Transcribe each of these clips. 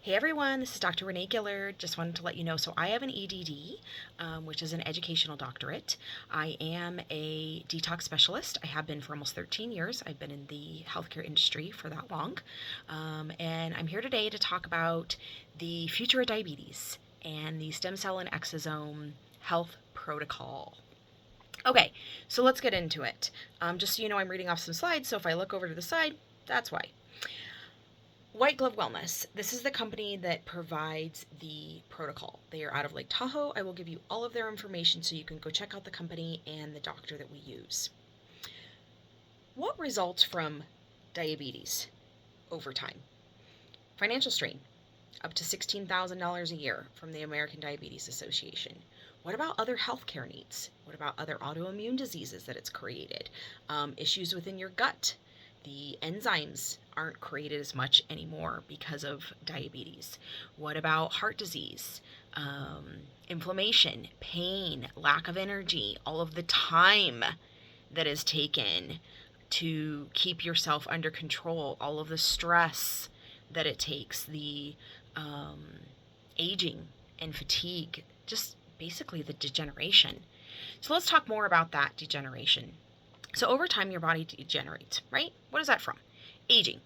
Hey everyone, this is Dr. Renee Gillard. Just wanted to let you know, so I have an EDD, which is an educational doctorate. I am a detox specialist. I have been for almost 13 years. I've been in the healthcare industry for that long. And I'm here today to talk about the future of diabetes and the stem cell and exosome health protocol. Okay, so let's get into it. Just so you know, I'm reading off some slides, so if I look over to the side, that's why. White Glove Wellness. This is the company that provides the protocol. They are out of Lake Tahoe. I will give you all of their information so you can go check out the company and the doctor that we use. What results from diabetes over time? Financial strain, up to $16,000 a year from the American Diabetes Association. What about other healthcare needs? What about other autoimmune diseases that it's created? Issues within your gut. The enzymes aren't created as much anymore because of diabetes. What about heart disease? Inflammation, pain, lack of energy, all of the time that is taken to keep yourself under control, all of the stress that it takes, the aging and fatigue, just basically the degeneration. So let's talk more about that degeneration. So over time, your body degenerates, right? What is that from? Aging,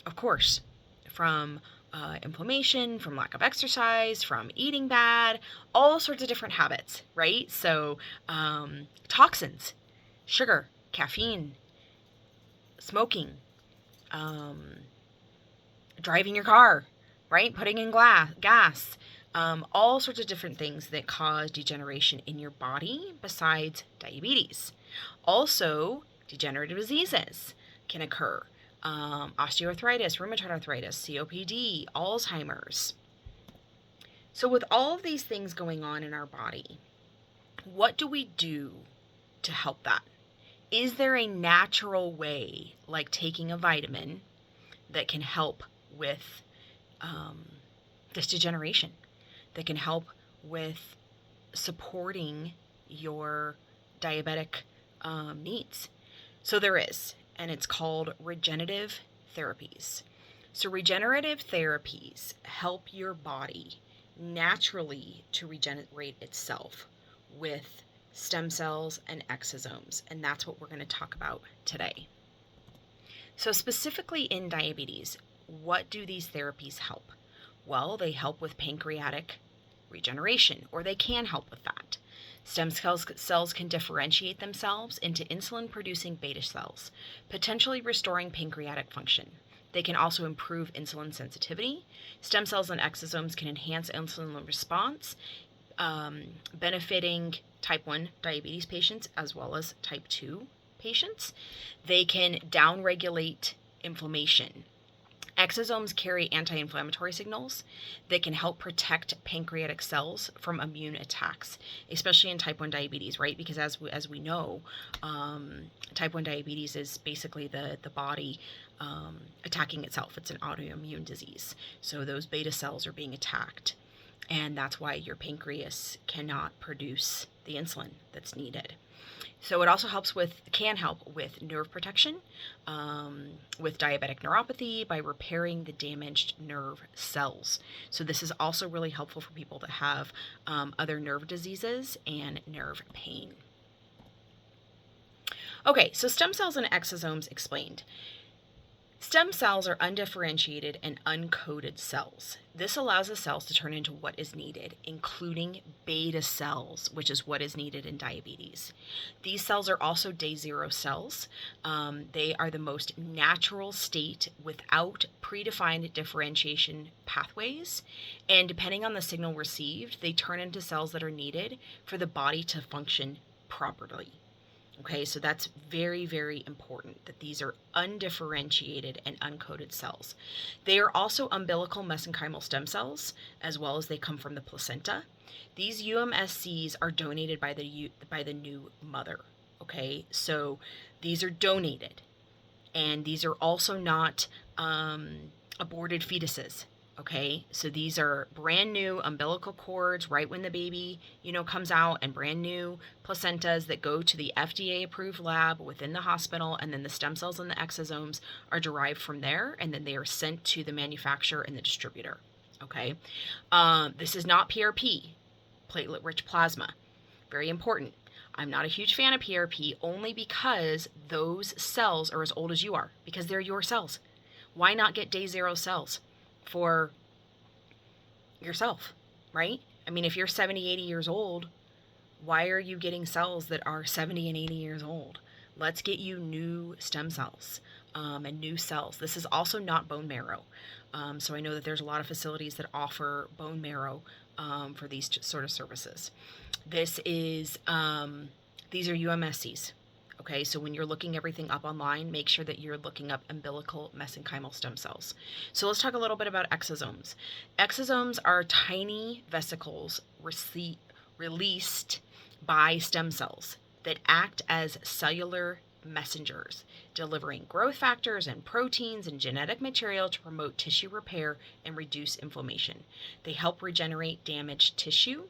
of course, from inflammation, from lack of exercise, from eating bad, all sorts of different habits, right? So toxins, sugar, caffeine, smoking, driving your car, right? Putting in gas, all sorts of different things that cause degeneration in your body besides diabetes. Also, degenerative diseases can occur. Osteoarthritis, rheumatoid arthritis, COPD, Alzheimer's. So with all of these things going on in our body, what do we do to help that? Is there a natural way, like taking a vitamin, that can help with this degeneration, that can help with supporting your diabetic needs? So there is, and it's called regenerative therapies. So regenerative therapies help your body naturally to regenerate itself with stem cells and exosomes, and that's what we're going to talk about today. So specifically in diabetes, what do these therapies help? Well, they help with pancreatic regeneration, or they can help with that. Stem cells can differentiate themselves into insulin-producing beta cells, potentially restoring pancreatic function. They can also improve insulin sensitivity. Stem cells and exosomes can enhance insulin response, benefiting type 1 diabetes patients as well as type 2 patients. They can downregulate inflammation. Exosomes carry anti-inflammatory signals that can help protect pancreatic cells from immune attacks, especially in type 1 diabetes, right? Because as we know, type 1 diabetes is basically the body attacking itself. It's an autoimmune disease. So those beta cells are being attacked, and that's why your pancreas cannot produce the insulin that's needed. So it also can help with nerve protection, with diabetic neuropathy by repairing the damaged nerve cells. So this is also really helpful for people that have other nerve diseases and nerve pain. Okay, so stem cells and exosomes explained. Stem cells are undifferentiated and uncoded cells. This allows the cells to turn into what is needed, including beta cells, which is what is needed in diabetes. These cells are also day zero cells. They are the most natural state without predefined differentiation pathways. And depending on the signal received, they turn into cells that are needed for the body to function properly. Okay, so that's very, very important that these are undifferentiated and uncoded cells. They are also umbilical mesenchymal stem cells, as well as they come from the placenta. These MSCs are donated by the new mother. Okay, so these are donated, and these are also not aborted fetuses. Okay, so these are brand new umbilical cords right when the baby, comes out, and brand new placentas that go to the FDA approved lab within the hospital, and then the stem cells and the exosomes are derived from there, and then they are sent to the manufacturer and the distributor. Okay. This is not PRP, platelet-rich plasma. Very important. I'm not a huge fan of PRP only because those cells are as old as you are, because they're your cells. Why not get day zero cells for yourself, right? I mean, if you're 70, 80 years old, why are you getting cells that are 70 and 80 years old? Let's get you new stem cells and new cells. This is also not bone marrow. So I know that there's a lot of facilities that offer bone marrow for these sort of services. This is, these are MSCs. Okay, so when you're looking everything up online, make sure that you're looking up umbilical mesenchymal stem cells. So let's talk a little bit about exosomes. Exosomes are tiny vesicles released by stem cells that act as cellular messengers, delivering growth factors and proteins and genetic material to promote tissue repair and reduce inflammation. They help regenerate damaged tissue,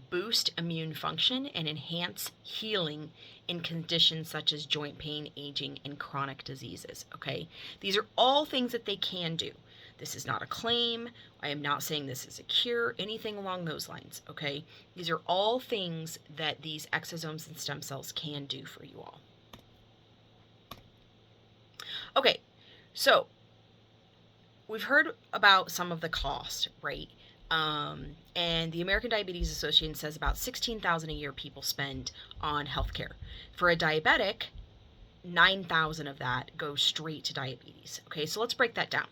boost immune function, and enhance healing in conditions such as joint pain, aging, and chronic diseases. Okay, these are all things that they can do. This is not a claim. I am not saying this is a cure, anything along those lines. Okay, these are all things that these exosomes and stem cells can do for you all. Okay, so we've heard about some of the cost, right? And the American Diabetes Association says about $16,000 a year people spend on healthcare. For a diabetic, $9,000 of that goes straight to diabetes. Okay, so let's break that down.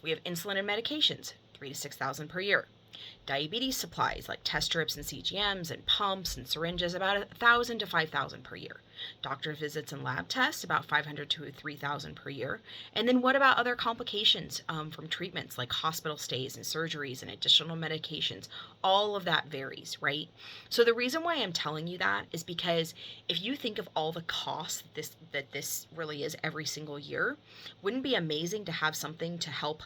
We have insulin and medications, $3,000 to $6,000 per year. Diabetes supplies like test strips and CGMs and pumps and syringes, about $1,000 to $5,000 per year. Doctor visits and lab tests, about $500 to $3,000 per year. And then what about other complications from treatments like hospital stays and surgeries and additional medications? All of that varies, right? So the reason why I'm telling you that is because if you think of all the costs that this really is every single year, wouldn't it be amazing to have something to help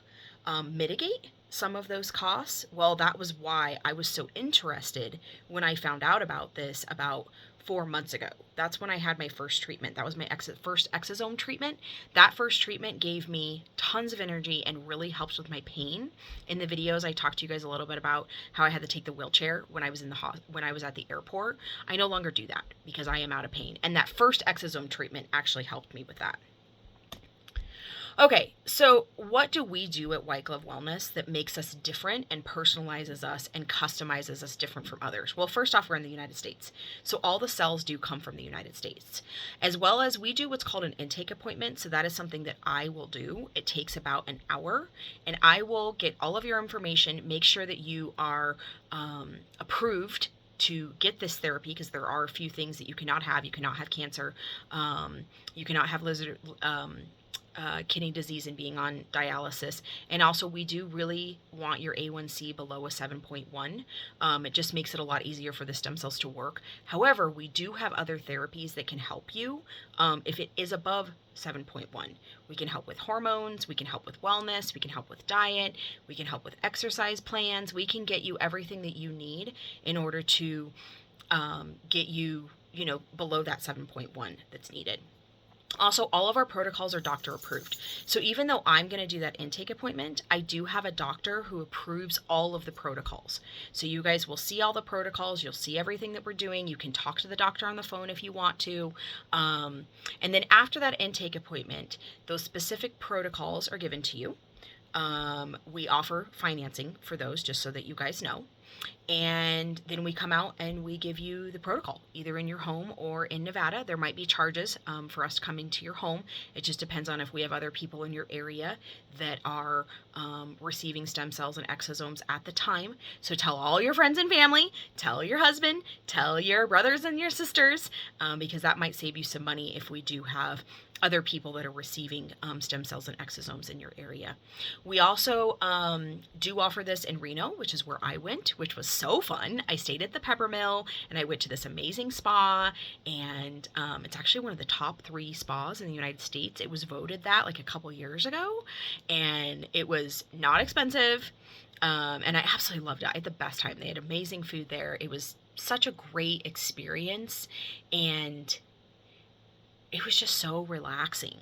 mitigate some of those costs? Well, that was why I was so interested when I found out about this about 4 months ago. That's when I had my first treatment. That was my first exosome treatment. That first treatment gave me tons of energy and really helped with my pain. In the videos, I talked to you guys a little bit about how I had to take the wheelchair when I was when I was at the airport. I no longer do that because I am out of pain. And that first exosome treatment actually helped me with that. Okay, so what do we do at White Glove Wellness that makes us different and personalizes us and customizes us different from others? Well, first off, we're in the United States. So all the cells do come from the United States. As well as we do what's called an intake appointment. So that is something that I will do. It takes about an hour and I will get all of your information, make sure that you are approved to get this therapy, because there are a few things that you cannot have. You cannot have cancer. You cannot have kidney disease and being on dialysis. And also we do really want your A1C below a 7.1. It just makes it a lot easier for the stem cells to work. However, we do have other therapies that can help you if it is above 7.1. We can help with hormones, we can help with wellness, we can help with diet, we can help with exercise plans. We can get you everything that you need in order to get you, below that 7.1 that's needed. Also, all of our protocols are doctor approved. So even though I'm going to do that intake appointment, I do have a doctor who approves all of the protocols. So you guys will see all the protocols. You'll see everything that we're doing. You can talk to the doctor on the phone if you want to. And then after that intake appointment, those specific protocols are given to you. We offer financing for those, just so that you guys know. And then we come out and we give you the protocol, either in your home or in Nevada. There might be charges for us coming to your home. It just depends on if we have other people in your area that are receiving stem cells and exosomes at the time. So tell all your friends and family, tell your husband, tell your brothers and your sisters, because that might save you some money if we do have other people that are receiving stem cells and exosomes in your area. We also do offer this in Reno, which is where I went, which was so fun. I stayed at the Peppermill and I went to this amazing spa, and it's actually one of the top 3 spas in the United States. It was voted that like a couple years ago, and it was not expensive, and I absolutely loved it. I had the best time. They had amazing food there. It was such a great experience, and it was just so relaxing.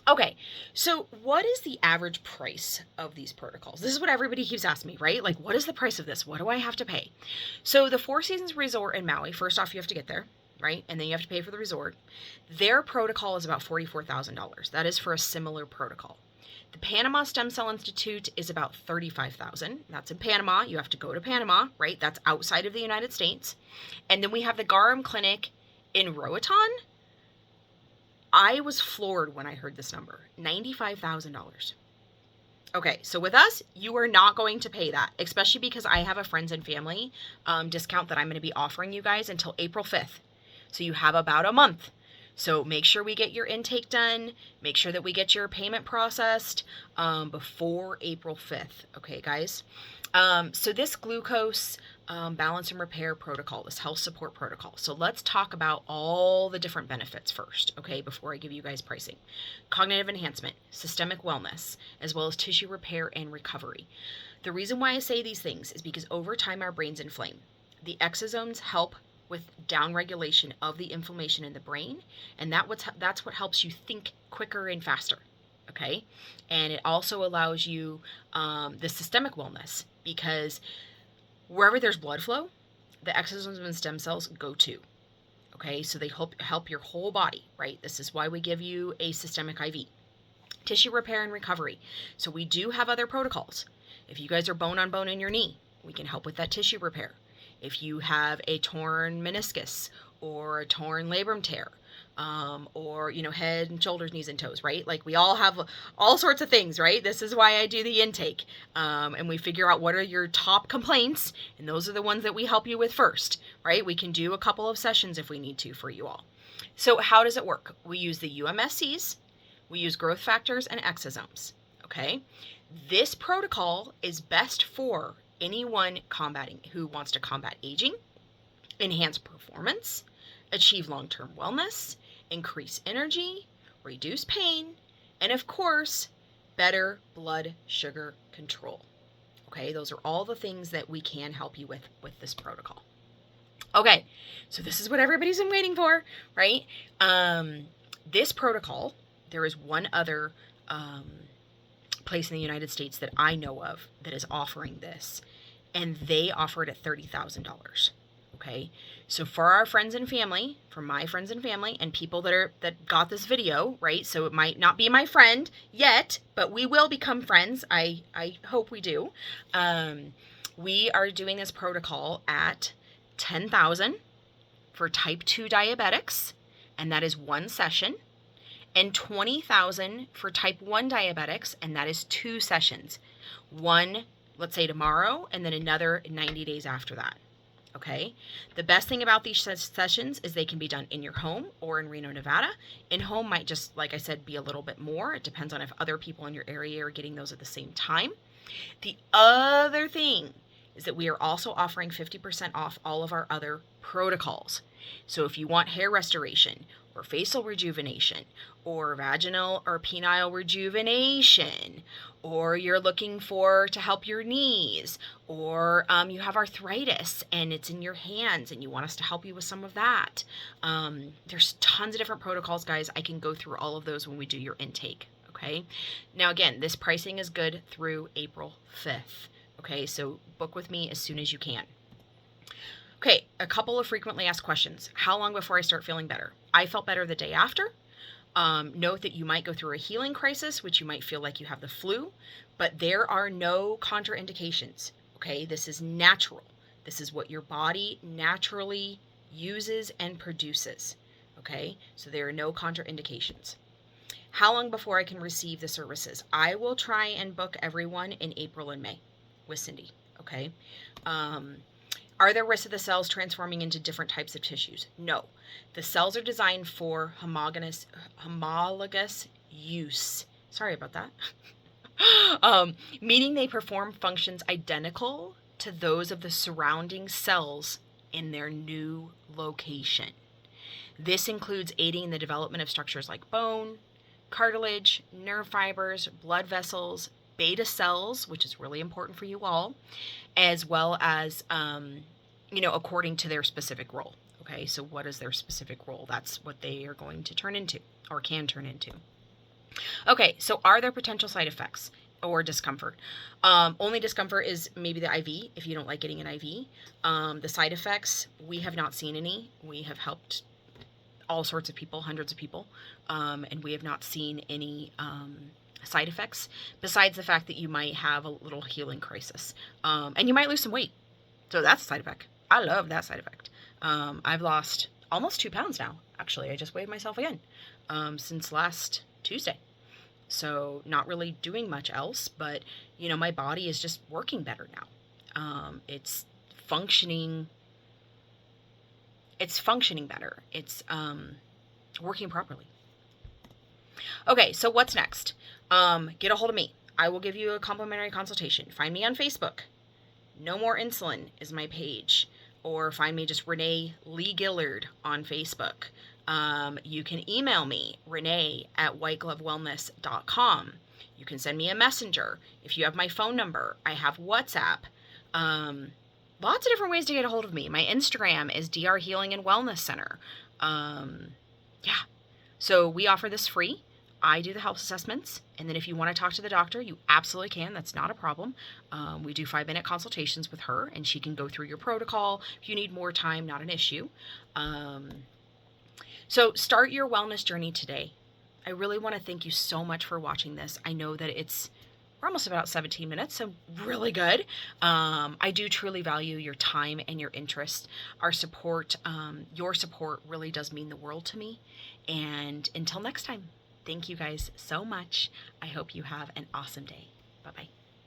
Okay, so what is the average price of these protocols? This is what everybody keeps asking me, right? Like, what is the price of this? What do I have to pay? So the Four Seasons Resort in Maui, first off, you have to get there, right? And then you have to pay for the resort. Their protocol is about $44,000. That is for a similar protocol. The Panama Stem Cell Institute is about $35,000. That's in Panama. You have to go to Panama, right? That's outside of the United States. And then we have the Garum Clinic in Roatan. I was floored when I heard this number, $95,000. Okay, so with us, you are not going to pay that, especially because I have a friends and family discount that I'm going to be offering you guys until April 5th. So you have about a month. So make sure we get your intake done. Make sure that we get your payment processed before April 5th. Okay, guys? So this glucose balance and repair protocol, this health support protocol. So let's talk about all the different benefits first, okay, before I give you guys pricing. Cognitive enhancement, systemic wellness, as well as tissue repair and recovery. The reason why I say these things is because over time our brains inflame. The exosomes help with downregulation of the inflammation in the brain, and that's what helps you think quicker and faster. Okay, and it also allows you the systemic wellness, because wherever there's blood flow, the exosomes and stem cells go to. Okay, so they help your whole body, right? This is why we give you a systemic IV. Tissue repair and recovery. So we do have other protocols. If you guys are bone on bone in your knee, we can help with that tissue repair. If you have a torn meniscus or a torn labrum tear, or, head and shoulders, knees and toes, right? Like, we all have all sorts of things, right? This is why I do the intake. And we figure out what are your top complaints, and those are the ones that we help you with first, right? We can do a couple of sessions if we need to for you all. So how does it work? We use the MSCs, we use growth factors and exosomes, okay? This protocol is best for anyone who wants to combat aging, enhance performance, achieve long-term wellness, increase energy, reduce pain, and of course, better blood sugar control. Okay, those are all the things that we can help you with this protocol. Okay, so this is what everybody's been waiting for, right? This protocol, there is one other place in the United States that I know of that is offering this, and they offer it at $30,000. Okay, so for our friends and family, for my friends and family, and people that got this video, right? So it might not be my friend yet, but we will become friends. I hope we do. We are doing this protocol at $10,000 for type 2 diabetics, and that is one session, and $20,000 for type 1 diabetics, and that is two sessions. One, let's say tomorrow, and then another 90 days after that. Okay, the best thing about these sessions is they can be done in your home or in Reno, Nevada. In home might just, like I said, be a little bit more. It depends on if other people in your area are getting those at the same time. The other thing is that we are also offering 50% off all of our other protocols. So if you want hair restoration or facial rejuvenation or vaginal or penile rejuvenation, or you're looking to help your knees, or you have arthritis and it's in your hands and you want us to help you with some of that. There's tons of different protocols, guys. I can go through all of those when we do your intake, okay? Now, again, this pricing is good through April 5th, okay? So book with me as soon as you can. Okay, a couple of frequently asked questions. How long before I start feeling better? I felt better the day after. Note that you might go through a healing crisis, which you might feel like you have the flu, but there are no contraindications, okay? This is natural. This is what your body naturally uses and produces, okay? So there are no contraindications. How long before I can receive the services? I will try and book everyone in April and May with Cindy, okay? Are there risks of the cells transforming into different types of tissues? No. The cells are designed for homologous use. Sorry about that. Meaning they perform functions identical to those of the surrounding cells in their new location. This includes aiding in the development of structures like bone, cartilage, nerve fibers, blood vessels, beta cells, which is really important for you all, as well as, according to their specific role. Okay, so what is their specific role? That's what they are going to turn into or can turn into. Okay, so are there potential side effects or discomfort? Only discomfort is maybe the IV if you don't like getting an IV. The side effects, we have not seen any. We have helped all sorts of people, hundreds of people, and we have not seen any side effects besides the fact that you might have a little healing crisis, and you might lose some weight. So that's a side effect. I love that side effect. I've lost almost 2 pounds now. Actually, I just weighed myself again since last Tuesday. So not really doing much else, but my body is just working better now. It's functioning. It's functioning better. It's working properly. Okay, so what's next? Get a hold of me. I will give you a complimentary consultation. Find me on Facebook. No More Insulin is my page. Or find me just Renee Lee Gillard on Facebook. You can email me, renee@whiteglovewellness.com. You can send me a messenger. If you have my phone number, I have WhatsApp. Lots of different ways to get a hold of me. My Instagram is DR Healing and Wellness Center. Yeah. So we offer this free. I do the health assessments, and then if you want to talk to the doctor, you absolutely can. That's not a problem. We do 5-minute consultations with her, and she can go through your protocol. If you need more time, not an issue. So start your wellness journey today. I really want to thank you so much for watching this. I know that we're almost about 17 minutes, so really good. I do truly value your time and your interest. Our support, your support really does mean the world to me. And until next time, thank you guys so much. I hope you have an awesome day. Bye-bye.